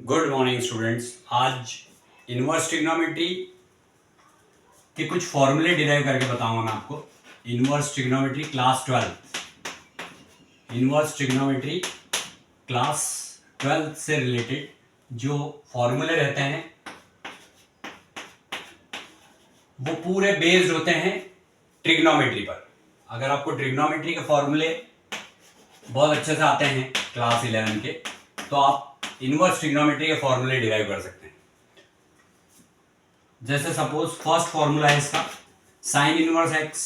Good morning students. आज inverse trigonometry के कुछ फॉर्मूले डिराइव करके बताऊंगा मैं आपको। Inverse trigonometry class 12, inverse trigonometry class 12 से रिलेटेड जो फॉर्मूले रहते हैं वो पूरे बेस्ड होते हैं ट्रिग्नोमेट्री पर। अगर आपको ट्रिग्नोमेट्री के फॉर्मूले बहुत अच्छे से आते हैं क्लास 11 के, तो आप इनवर्स ट्रिग्नोमेट्री के फॉर्मूले डिराइव कर सकते हैं। जैसे सपोज फर्स्ट फॉर्मूला है इसका sine inverse X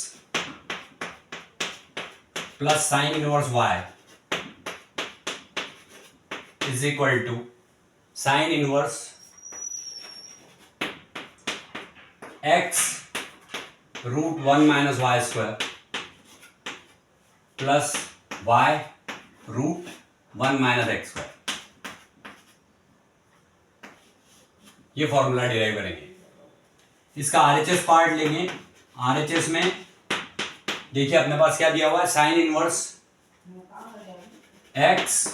plus sine inverse Y is equal to sine inverse x root 1 minus Y square plus Y root 1 minus x square. ये फॉर्मूला डिराइव करेंगे। इसका आरएचएस पार्ट लेंगे। आरएचएस में देखिए अपने पास क्या दिया हुआ है, sine inverse x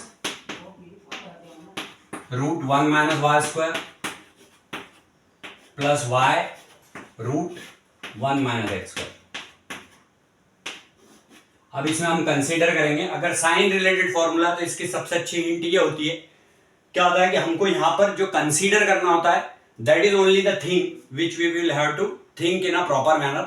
root 1 minus Y square plus Y root 1 minus x square. अब इसमें हम कंसीडर करेंगे, अगर साइन रिलेटेड फॉर्मूला तो इसकी सबसे अच्छी हिंट ये होती है, क्या होता है कि हमको यहां पर जो कंसीडर करना होता है that is only the thing which we will have to think in a proper manner.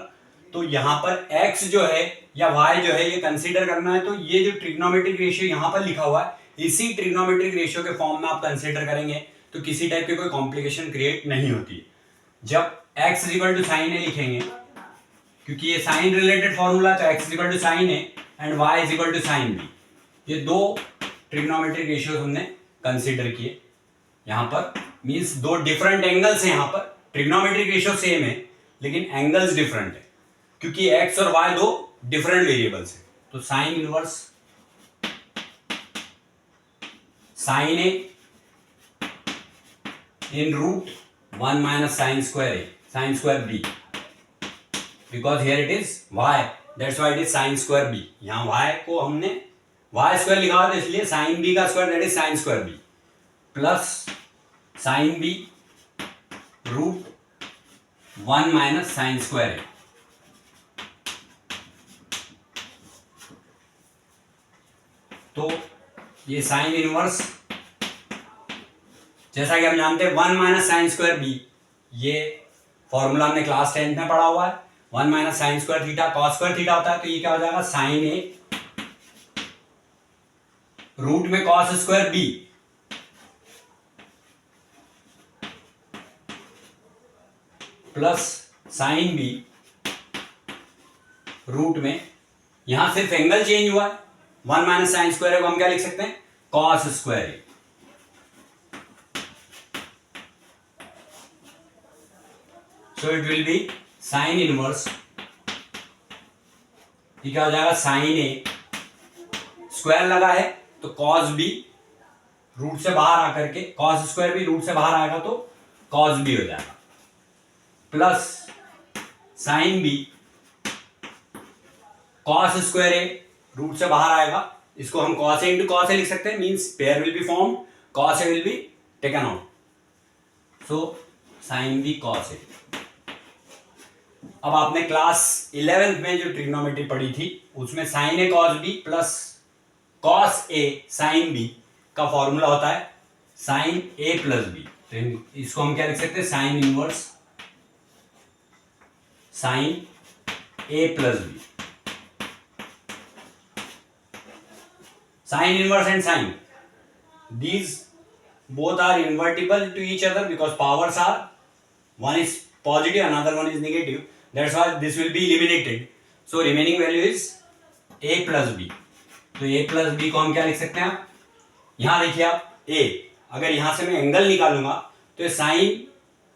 तो यहां पर x जो है या y जो है ये कंसीडर करना है, तो ये जो ट्रिग्नोमेट्रिक रेशियो यहां पर लिखा हुआ है इसी ट्रिग्नोमेट्रिक रेशियो के फॉर्म में आप कंसीडर करेंगे तो किसी टाइप की कोई कॉम्प्लिकेशन क्रिएट नहीं होती। जब x equal to sine A लिखेंगे, क्योंकि ये साइन रिलेटेड फॉर्मूला, तो x equal to sine A and y is equal to sine B. ये दो ट्रिग्नोमेट्रिक रेशियोज हमने कंसीडर किए यहां पर, मींस दो डिफरेंट एंगल्स हैं। यहां पर ट्रिग्नोमेट्रिक रेशियो सेम है लेकिन एंगल्स डिफरेंट है, क्योंकि x और y दो डिफरेंट वेरिएबल्स हैं। तो sine inverse sine A in root 1 minus sine square A sine square B, because here it is y, that's why it is sine square B. यहां y को हमने y square लिखा हुआ था, इसलिए साइन बी का square that is sine square B plus sine B root 1 minus sine square A. तो ये साइन इनवर्स, जैसा कि हम जानते हैं 1 माइनस साइन स्क्वायर बी, ये फॉर्मूला हमने क्लास 10 में पढ़ा हुआ है। 1 minus sine square theta cos square theta होता है, तो ये क्या हो जाएगा साइन ए रूट में cos square B plus sine B root में, यहां सिर्फ एंगल चेंज हुआ है, 1 माइनस साइन स्क्वायर को हम क्या लिख सकते हैं, cos square A. So it will be sine inverse, ये क्या हो जाएगा साइन ए, स्क्वायर लगा है तो कॉस बी रूट से बाहर आकर के, कॉस स्क्वायर भी रूट से बाहर आएगा तो कॉस बी हो जाएगा plus sine B cos square A root से बाहर आएगा, इसको हम cos A into cos A लिख सकते हैं, means pair will be form, cos A will be taken out, so sine B cos A. अब आपने क्लास 11th में जो ट्रिग्नोमेट्री पढ़ी थी उसमें sign A cos B plus cos A sign B का फॉर्मूला होता है साइन ए प्लस बी। तो इसको हम क्या लिख सकते हैं, sine inverse sine A plus B. Sine inverse and sine, these both are invertible to each other because powers are, one is positive another one is negative, that's why this will be eliminated, so remaining value is a plus b। तो a plus b को हम क्या लिख सकते हैं, यहां देखिए आप a, अगर यहां से मैं एंगल निकालूंगा तो ये साइन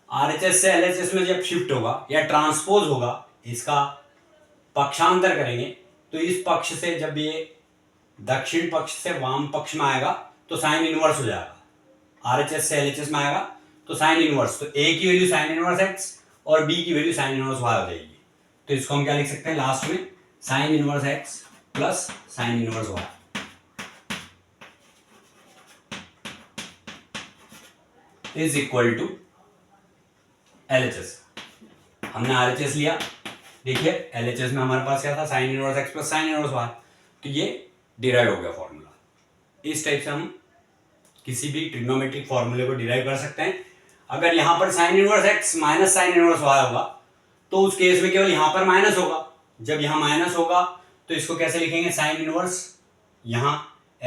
आरएचएस से एलएचएस में जब शिफ्ट होगा या ट्रांसपोज होगा, इसका पक्षांतर करेंगे तो इस पक्ष से जब ये दक्षिण पक्ष से वाम पक्ष में आएगा तो साइन इनवर्स हो जाएगा, आरएचएस से एलएचएस में आएगा तो साइन इनवर्स, तो ए की वैल्यू साइन इनवर्स एक्स और बी की वैल्यू साइन इनवर्स वाई हो जाएगी। तो इसको हम क्या लिख सकते हैं लास्ट में, sine inverse X plus sine inverse Y. Is equal to LHS। हमने RHS लिया, देखिए LHS में हमारे पास क्या था, sine inverse X plus sine inverse Y, तो ये डिराइव हो गया फॉर्मूला। इस टाइप से हम किसी भी ट्रिग्नोमेट्रिक फॉर्मूले को डिराइव कर सकते हैं। अगर यहां पर sine inverse x minus sine inverse Y होगा तो उस केस में केवल यहां पर माइनस होगा। जब यहां माइनस होगा तो इसको कैसे लिखेंगे, साइन इनवर्स यहां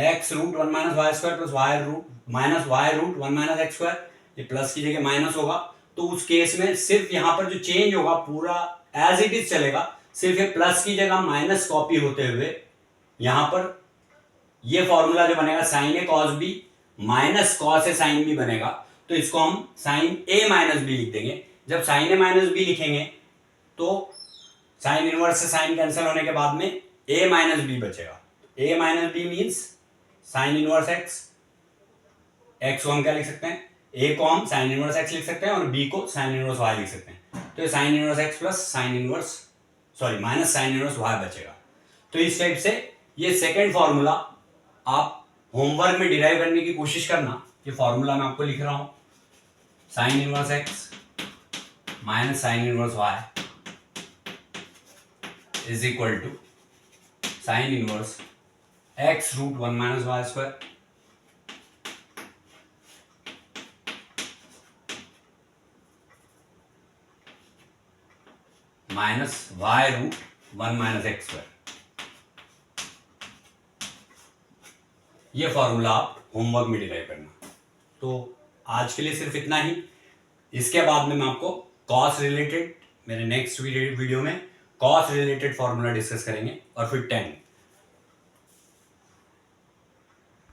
X root one minus Y square plus Y root minus Y root one minus x square, ये प्लस की जगह माइनस होगा। तो उस केस में सिर्फ यहां पर जो चेंज होगा पूरा एज इट इज चलेगा, सिर्फ ये प्लस की जगह माइनस कॉपी होते हुए यहां पर ये फॉर्मूला जो बनेगा sign A cos B minus cos A sine B बनेगा। तो इसको हम साइन ए माइनस बी लिख देंगे। जब साइन ए माइनस बी लिखेंगे तो साइन इनवर्स से साइन कैंसिल होने के बाद में ए माइनस बी बचेगा। A minus B means sine inverse x, x को हम क्या लिख सकते हैं, ए को हम साइन इनवर्स एक्स लिख सकते हैं और बी को साइन इनवर्स वाई लिख सकते हैं। तो ये sine inverse X plus sine inverse sorry minus sine inverse Y बचेगा। तो इस टाइप से ये सेकेंड फॉर्मूला आप होमवर्क में डिराइव करने की कोशिश करना। ये फॉर्मूला मैं आपको लिख रहा हूं, sine inverse x minus sine inverse Y is equal to sine inverse x root one minus Y square minus Y root one minus x square. ये फॉर्मूला आप होमवर्क में डिराइव करना। तो आज के लिए सिर्फ इतना ही। इसके बाद में मैं आपको कॉस रिलेटेड मेरे नेक्स्ट वीडियो में कॉस रिलेटेड फॉर्मूला डिस्कस करेंगे और फिर 10